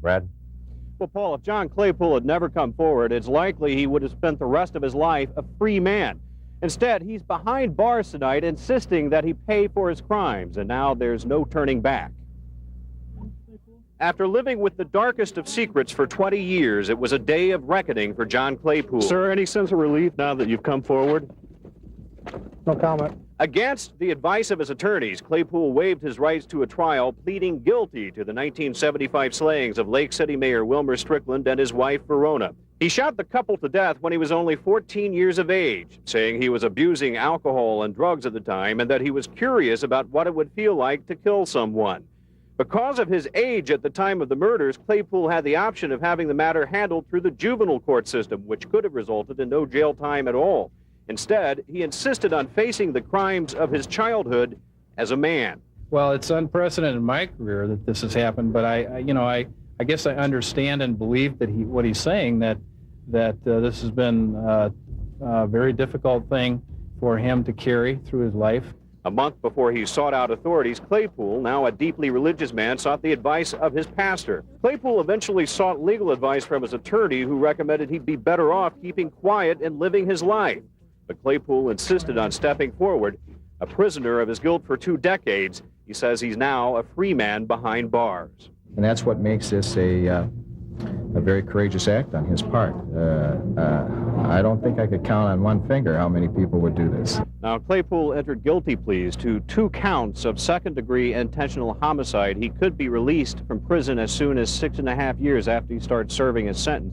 Brad? Well, Paul, if John Claypool had never come forward, it's likely he would have spent the rest of his life a free man. Instead, he's behind bars tonight, insisting that he pay for his crimes, and now there's no turning back. After living with the darkest of secrets for 20 years, it was a day of reckoning for John Claypool. Sir, any sense of relief now that you've come forward? No comment. Against the advice of his attorneys, Claypool waived his rights to a trial, pleading guilty to the 1975 slayings of Lake City Mayor Wilmer Strickland and his wife, Verona. He shot the couple to death when he was only 14 years of age, saying he was abusing alcohol and drugs at the time and that he was curious about what it would feel like to kill someone. Because of his age at the time of the murders, Claypool had the option of having the matter handled through the juvenile court system, which could have resulted in no jail time at all. Instead, he insisted on facing the crimes of his childhood as a man. Well, it's unprecedented in my career that this has happened, but I guess I understand and believe that what he's saying, that this has been a very difficult thing for him to carry through his life. A month before he sought out authorities, Claypool, now a deeply religious man, sought the advice of his pastor. Claypool eventually sought legal advice from his attorney, who recommended he'd be better off keeping quiet and living his life. But Claypool insisted on stepping forward. A prisoner of his guilt for 2 decades, he says he's now a free man behind bars. And that's what makes this a very courageous act on his part. I don't think I could count on one finger how many people would do this. Now, Claypool entered guilty pleas to 2 counts of second-degree intentional homicide. He could be released from prison as soon as 6.5 years after he starts serving his sentence.